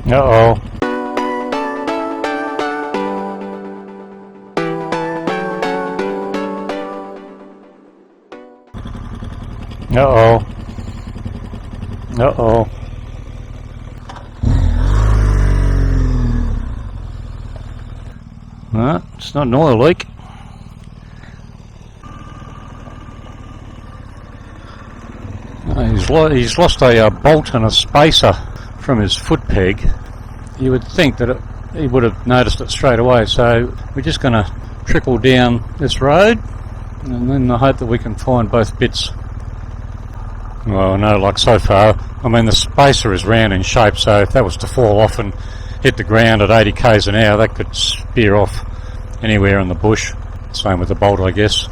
Uh-oh. Uh-oh. Uh-oh. No, it's not an oil leak. He's lost a bolt and a spacer from his foot peg. You would think that he would have noticed it straight away, so we're just going to trickle down this road and then I hope that we can find both bits. Well, no, like so far, I mean the spacer is round in shape, so if that was to fall off and hit the ground at 80 k's an hour, that could spear off anywhere in the bush. Same with the bolt, I guess.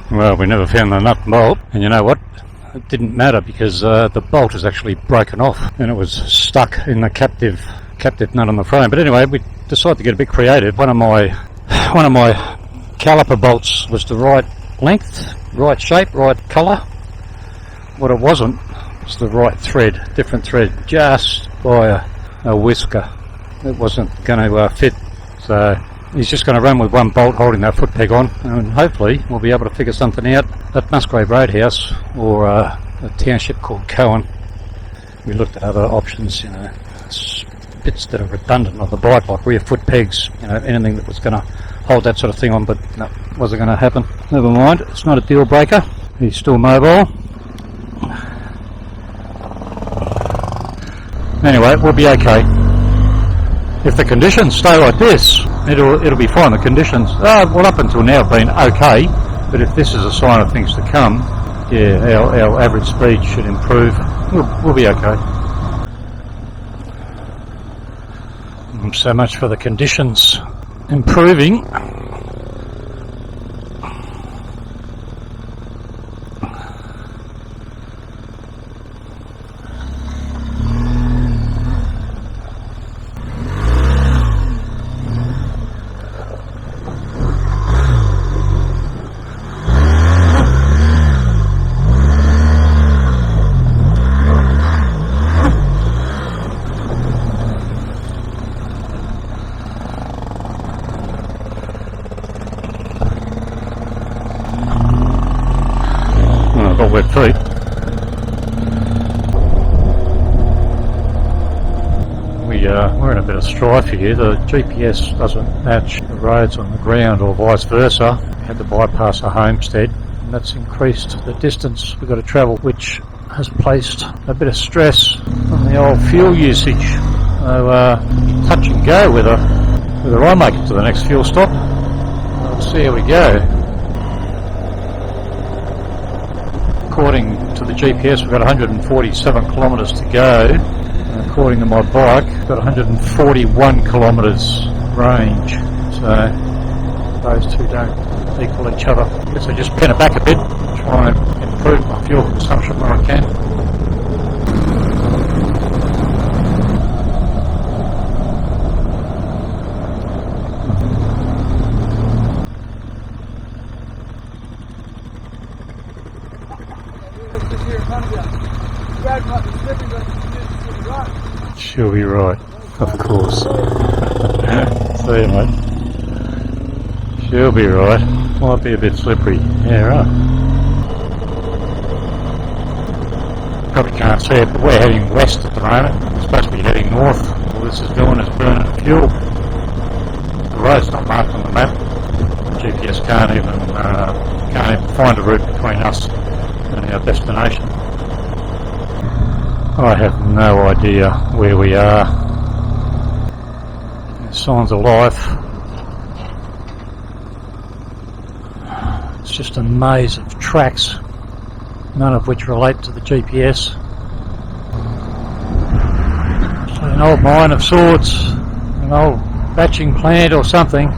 Well, we never found the nut and bolt, and you know what? It didn't matter because the bolt is actually broken off and it was stuck in the captive nut on the frame. But anyway, we decided to get a bit creative. One of my caliper bolts was the right length, right shape, right colour. What it wasn't was the right thread, different thread, just by a whisker. It wasn't going to fit, so he's just going to run with one bolt holding that foot peg on, and hopefully we'll be able to figure something out at Musgrave Roadhouse or a township called Coen. We looked at other options, you know, bits that are redundant on the bike, like rear foot pegs, you know, anything that was going to hold that sort of thing on, but no, wasn't going to happen. Never mind, it's not a deal breaker. He's still mobile. Anyway, we'll be okay. If the conditions stay like this, it'll be fine. The conditions, well, up until now have been okay, but if this is a sign of things to come, yeah, our average speed should improve. We'll be okay. So much for the conditions improving. Got wet feet. We're in a bit of strife here. The GPS doesn't match the roads on the ground or vice versa. We had to bypass a homestead, and that's increased the distance we've got to travel, which has placed a bit of stress on the old fuel usage. So touch and go whether I make it to the next fuel stop. We'll see how we go. According to the GPS, we've got 147 kilometres to go, and according to my bike, we've got 141 kilometres range, so those two don't equal each other. I guess I just pen it back a bit, try and improve my fuel consumption where I can. She'll be right, of course. See you, mate. She'll be right. Might be a bit slippery. Yeah, right. Probably can't see it, but we're heading west at the moment. We're supposed to be heading north. All this is doing is burning fuel. The road's not marked on the map. The GPS can't even find a route between us and our destination. I have no idea where we are. There's signs of life. It's just a maze of tracks, none of which relate to the GPS. So an old mine of sorts, an old batching plant or something,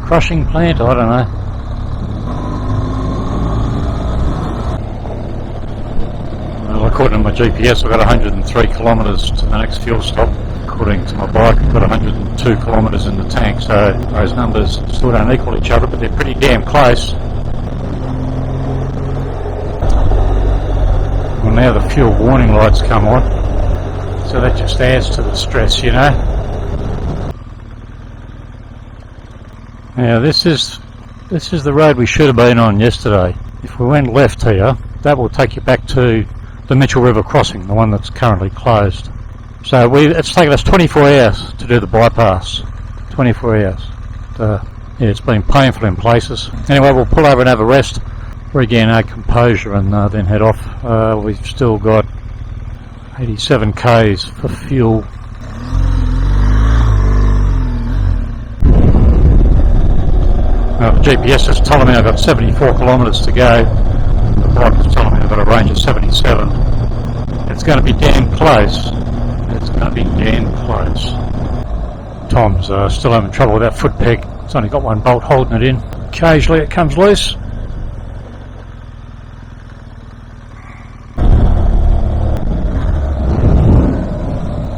crushing plant, I don't know. According to my GPS, I've got 103 kilometres to the next fuel stop. According to my bike, I've got 102 kilometres in the tank, so those numbers still don't equal each other, but they're pretty damn close. Well, now the fuel warning lights come on, So that just adds to the stress, you know. Now this is the road we should have been on yesterday. If we went left here, that will take you back to the Mitchell River crossing, the one that's currently closed. So it's taken us 24 hours to do the bypass. 24 hours. Yeah, it's been painful in places. Anyway, we'll pull over and have a rest, regain our composure, and then head off. We've still got 87 k's for fuel. The GPS is telling me I've got 74 kilometres to go. The bike is telling me I've got a range of 77. It's going to be damn close. It's going to be damn close. Tom's still having trouble with that Footpeg. It's only got one bolt holding it in. Occasionally it comes loose.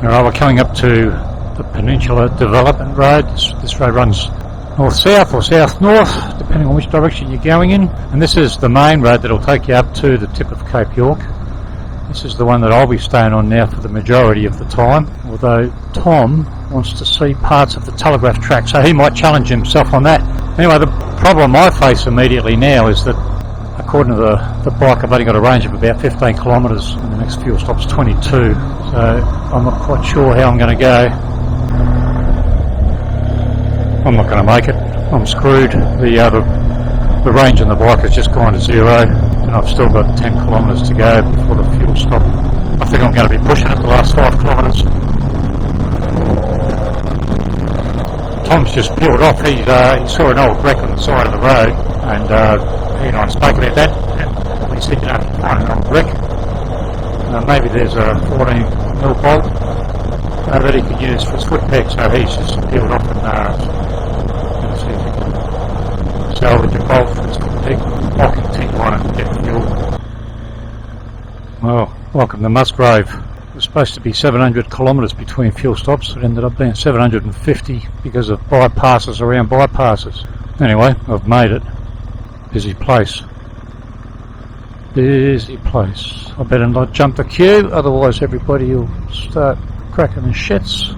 Alright, we're coming up to the Peninsular Development Road. This road runs north-south or south-north, depending on which direction you're going in. And this is the main road that'll take you up to the tip of Cape York. This is the one that I'll be staying on now for the majority of the time, although Tom wants to see parts of the telegraph track, so he might challenge himself on that. Anyway, the problem I face immediately now is that, according to the bike, I've only got a range of about 15 kilometres, and the next fuel stop's 22, so I'm not quite sure how I'm going to go. I'm not going to make it. I'm screwed. The range on the bike has just gone to 0, and I've still got 10 kilometres to go before the fuel stop. I think I'm going to be pushing it the last 5 kilometres. Tom's just peeled off. He saw an old wreck on the side of the road, and he and I spoke about that. And he said, you know, find an old wreck. Maybe there's a 14mm bolt that he could use for his Footpeg, so he's just peeled off and see if he can salvage a bolt for his Footpeg. I'll continue on and get fuel. Well, welcome to Musgrave. It was supposed to be 700 kilometres between fuel stops. It ended up being 750 because of bypasses around bypasses. Anyway, I've made it. Busy place. Busy place. I better not jump the queue, otherwise everybody will start cracking the shits.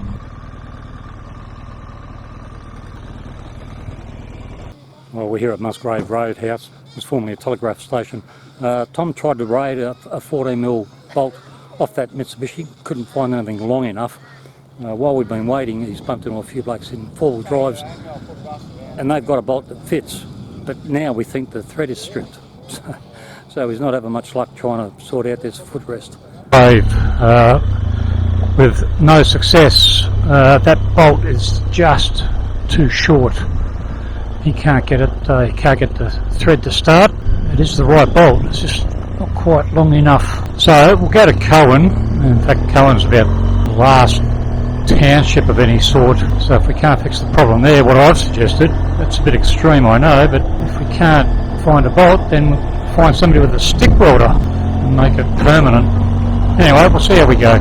Well, we're here at Musgrave Roadhouse. It was formerly a telegraph station. Tom tried to raid a 14mm bolt off that Mitsubishi. Couldn't find anything long enough. While we've been waiting, he's bumped into a few blokes in four-wheel drives, and they've got a bolt that fits. But now we think the thread is stripped. So he's not having much luck trying to sort out this footrest. With no success. That bolt is just too short. He can't get it. He can't get the thread to start. It is the right bolt. It's just not quite long enough. So we'll go to Coen. In fact, Coen's about the last township of any sort. So if we can't fix the problem there, what I've suggested, that's a bit extreme, I know, but if we can't find a bolt, then we'll find somebody with a stick welder and make it permanent. Anyway, we'll see how we go.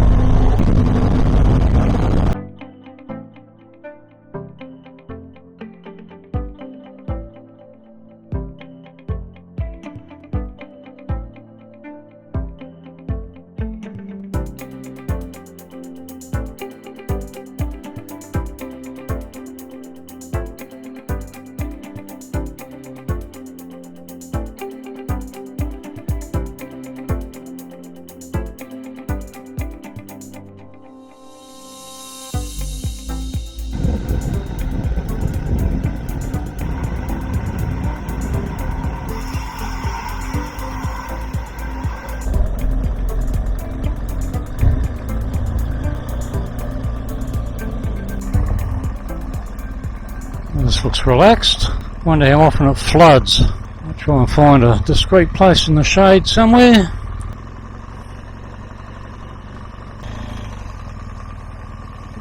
This looks relaxed. Wonder how often it floods. I'll try and find a discreet place in the shade somewhere.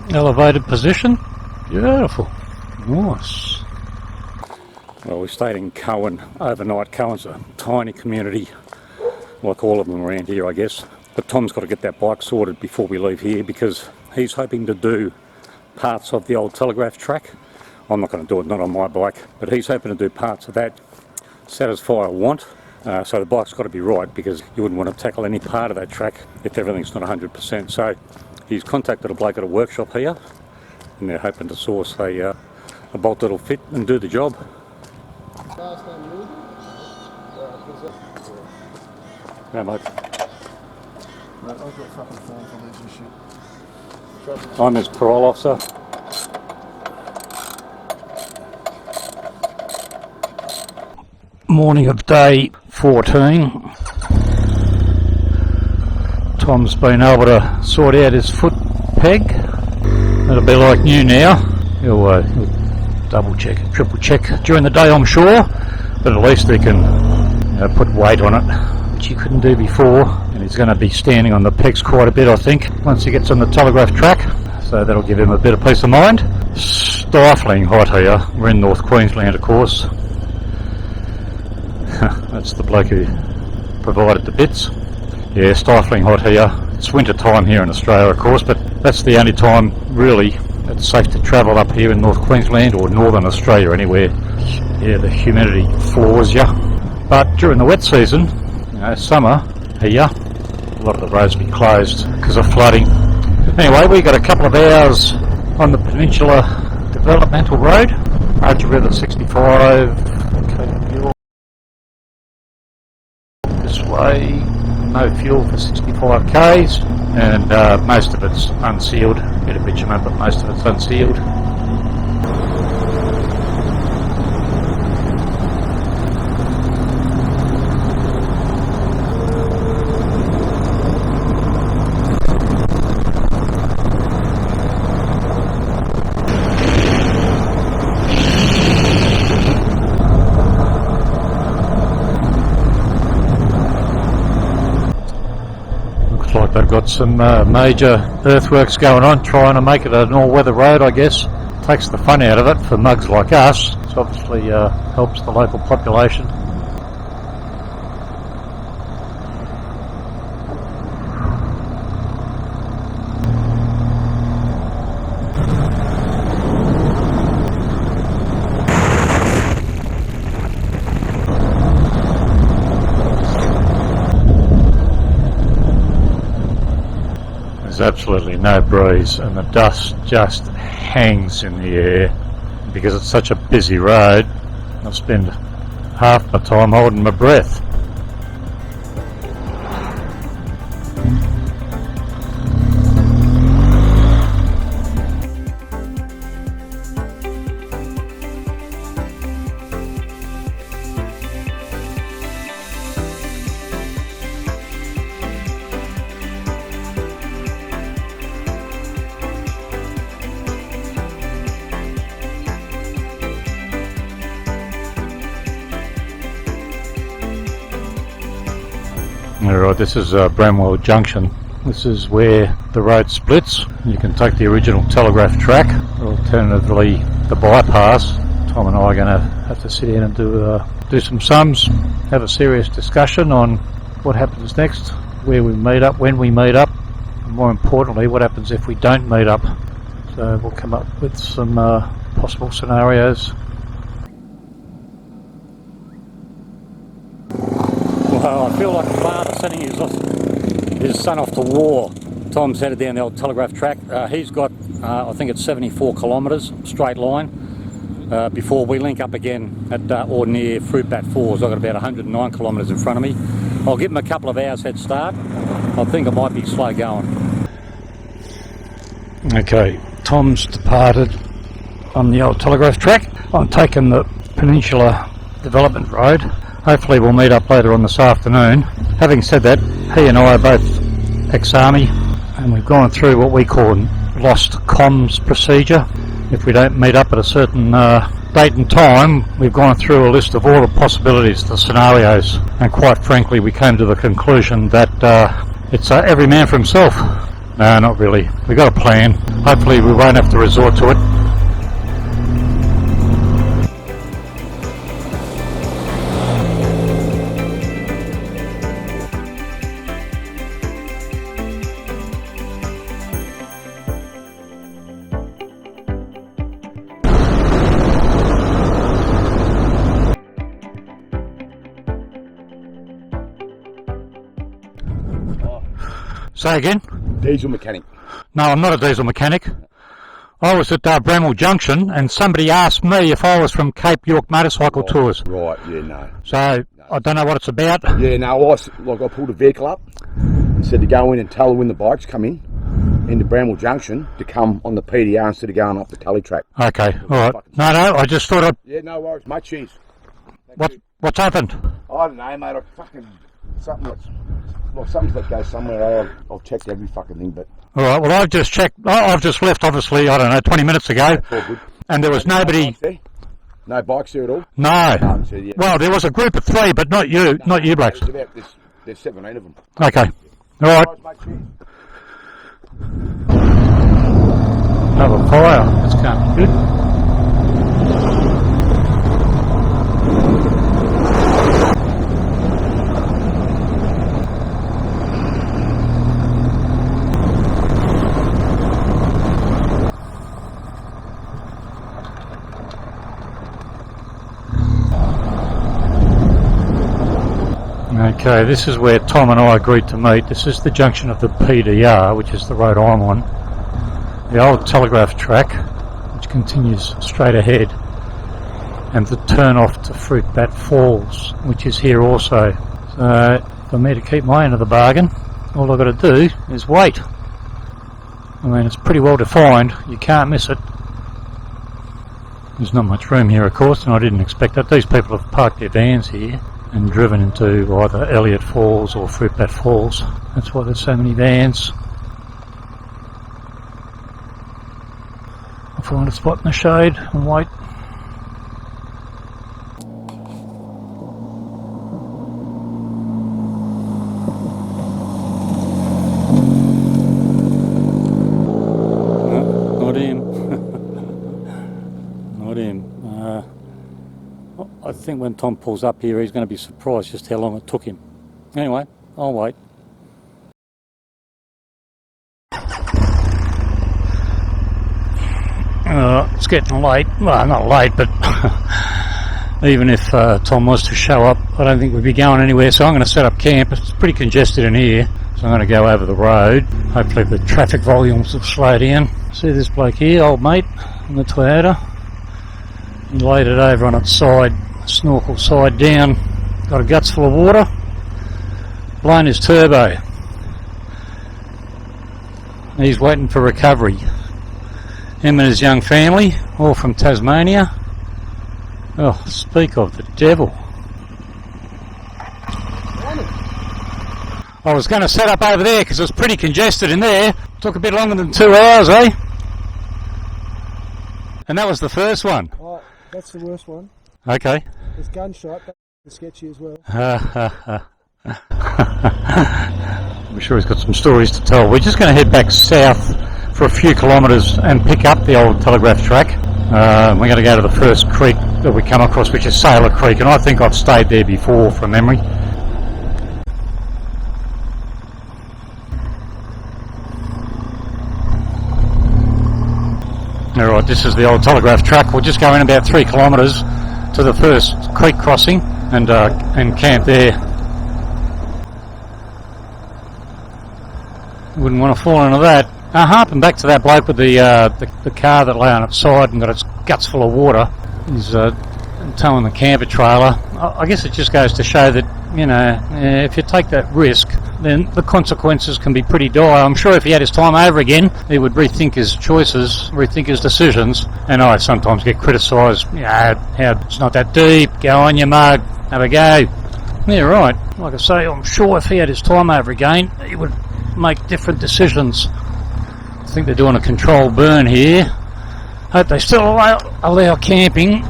Elevated position. Beautiful. Nice. Well, we stayed in Coen overnight. Coen's a tiny community, like all of them around here, I guess. But Tom's got to get that bike sorted before we leave here, because he's hoping to do parts of the old telegraph track. I'm not going to do it, not on my bike, but he's hoping to do parts of that, satisfy a want. So the bike's got to be right, because you wouldn't want to tackle any part of that track if everything's not 100%. So he's contacted a bloke at a workshop here, and they're hoping to source a bolt that'll fit and do the job. No, mate. I've got fucking phone from these and shit. I'm his parole officer. Morning of day 14. Tom's been able to sort out his foot peg. It'll be like new now. He'll double check, triple check during the day, I'm sure, but at least he can put weight on it, which he couldn't do before. And he's going to be standing on the pegs quite a bit, I think, once he gets on the telegraph track, so that'll give him a bit of peace of mind. Stifling hot here. We're in North Queensland, of course. That's the bloke who provided the bits. Yeah, stifling hot here. It's winter time here in Australia, of course, but that's the only time really it's safe to travel up here in North Queensland, or Northern Australia anywhere. Yeah, the humidity floors you. But during the wet season, summer here, a lot of the roads will be closed because of flooding. Anyway, we got a couple of hours on the Peninsular Developmental Road, Archer River 65, this way, no fuel for 65 k's, and most of it's unsealed, a bit of bitumen, but most of it's unsealed. Like they've got some major earthworks going on, trying to make it an all-weather road, I guess. Takes the fun out of it for mugs like us. It obviously helps the local population. Absolutely no breeze, and the dust just hangs in the air because it's such a busy road. I spend half my time holding my breath. Alright, this is Bramwell Junction. This is where the road splits. You can take the original telegraph track, or alternatively the bypass. Tom and I are going to have to sit in and do some sums, have a serious discussion on what happens next, where we meet up, when we meet up, and more importantly, what happens if we don't meet up. So we'll come up with some possible scenarios. Well, I feel like a father sending his son off to war. Tom's headed down the old telegraph track. He's got, I think it's 74 kilometres, straight line, before we link up again at or near Fruitbat Falls. I've got about 109 kilometres in front of me. I'll give him a couple of hours head start. I think it might be slow going. Okay, Tom's departed on the old telegraph track. I'm taking the Peninsular Development Road. Hopefully we'll meet up later on this afternoon. Having said that, he and I are both ex-army, and we've gone through what we call lost comms procedure. If we don't meet up at a certain date and time, we've gone through a list of all the possibilities, the scenarios, and quite frankly we came to the conclusion that it's every man for himself. No, not really. We've got a plan. Hopefully we won't have to resort to it. Say again? Diesel mechanic. No, I'm not a diesel mechanic. I was at Bramwell Junction, and somebody asked me if I was from Cape York Motorcycle Tours. Right, yeah, no. So, I don't know what it's about. Yeah, no, I pulled a vehicle up and said to go in and tell her when the bikes come in into Bramwell Junction to come on the PDR instead of going up the tally track. Okay, alright. No, I just thought I'd... Yeah, no worries, mate, cheers. What's happened? I don't know, mate, something that goes somewhere. I've checked every fucking thing, but... Alright, well I've just checked, I've just left obviously, I don't know, 20 minutes ago. That's all good. And there was nobody... No bikes there at all? No. So, yeah. Well, there was a group of 3, but not you, not you blokes. There's 17 of them. Okay. Alright. Another fire. That's can't be good. Okay, this is where Tom and I agreed to meet. This is the junction of the PDR, which is the road I'm on. The old telegraph track, which continues straight ahead, and the turn off to Fruitbat Falls, which is here also. So, for me to keep my end of the bargain, all I've got to do is wait. I mean, it's pretty well defined, you can't miss it. There's not much room here, of course, and I didn't expect that. These people have parked their vans here and driven into either Elliott Falls or Fruitbat Falls. That's why there's so many vans. I'll find a spot in the shade and wait. No, not him. Not him. I think when Tom pulls up here, he's going to be surprised just how long it took him. Anyway, I'll wait. It's getting late. Well, not late, but even if Tom was to show up, I don't think we'd be going anywhere, so I'm going to set up camp. It's pretty congested in here, so I'm going to go over the road. Hopefully the traffic volumes will slow down. See this bloke here, old mate, in the Toyota. He laid it over on its side, snorkel side down, got a guts full of water, blown his turbo. He's waiting for recovery. Him and his young family, all from Tasmania. Oh, speak of the devil. I was going to set up over there because it was pretty congested in there. Took a bit longer than 2 hours, eh? And that was the first one. Oh, that's the worst one. Okay. There's gunshot, that's sketchy as well. I'm sure he's got some stories to tell. We're just going to head back south for a few kilometres and pick up the old telegraph track. We're going to go to the first creek that we come across, which is Sailor Creek, and I think I've stayed there before from memory. Alright, this is the old telegraph track. We'll just go in about 3 kilometres to the first creek crossing and camp there. Wouldn't want to fall into that. Harping back to that bloke with the car that lay on its side and got its guts full of water. He's towing the camper trailer. I guess it just goes to show that, you know, if you take that risk, then the consequences can be pretty dire. I'm sure if he had his time over again, he would rethink his choices, rethink his decisions. And I sometimes get criticised, you know, how it's not that deep, go on you mug, have a go. Yeah, right. Like I say, I'm sure if he had his time over again, he would make different decisions. I think they're doing a controlled burn here. Hope they still allow camping.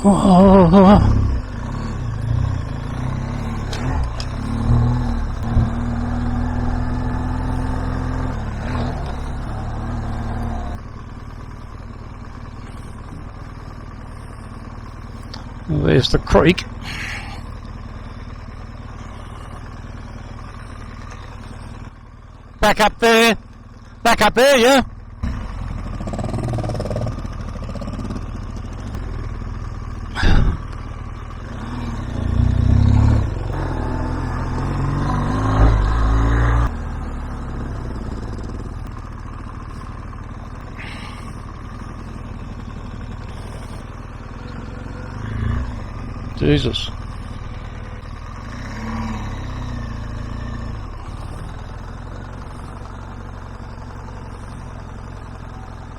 Oh. There's the creek. Back up there. Back up there, yeah? Jesus.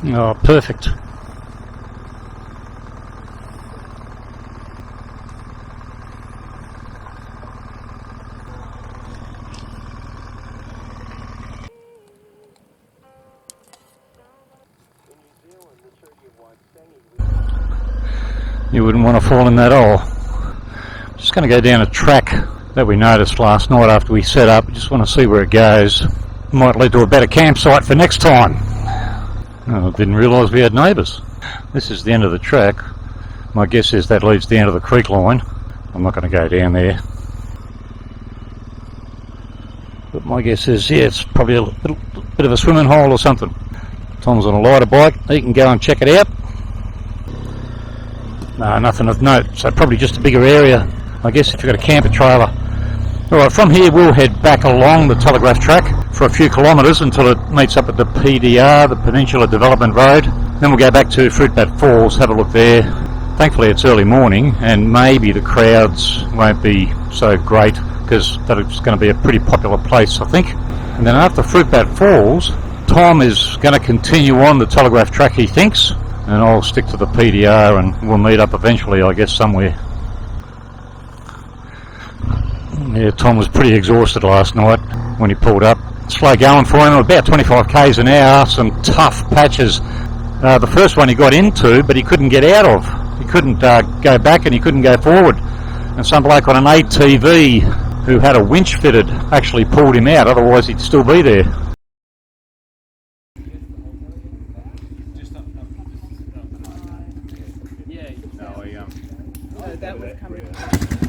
Oh, perfect. You wouldn't want to fall in that hole. Just going to go down a track that we noticed last night after we set up. Just want to see where it goes. Might lead to a better campsite for next time. Oh, I didn't realise we had neighbours. This is the end of the track. My guess is that leads to the end of the creek line. I'm not going to go down there. But my guess is, yeah, it's probably a little bit of a swimming hole or something. Tom's on a lighter bike. He can go and check it out. No, nothing of note. So probably just a bigger area, I guess, if you've got a camper trailer. Alright, from here we'll head back along the telegraph track for a few kilometres until it meets up at the PDR, the Peninsular Development Road. Then we'll go back to Fruitbat Falls, have a look there. Thankfully it's early morning and maybe the crowds won't be so great because that's going to be a pretty popular place, I think. And then after Fruitbat Falls, Tom is going to continue on the telegraph track, he thinks, and I'll stick to the PDR and we'll meet up eventually, I guess, somewhere. Yeah, Tom was pretty exhausted last night when he pulled up. Slow going for him, about 25 k's an hour, some tough patches. The first one he got into, but he couldn't get out of. He couldn't go back and he couldn't go forward. And some bloke on an ATV who had a winch fitted actually pulled him out, otherwise he'd still be there. That was coming.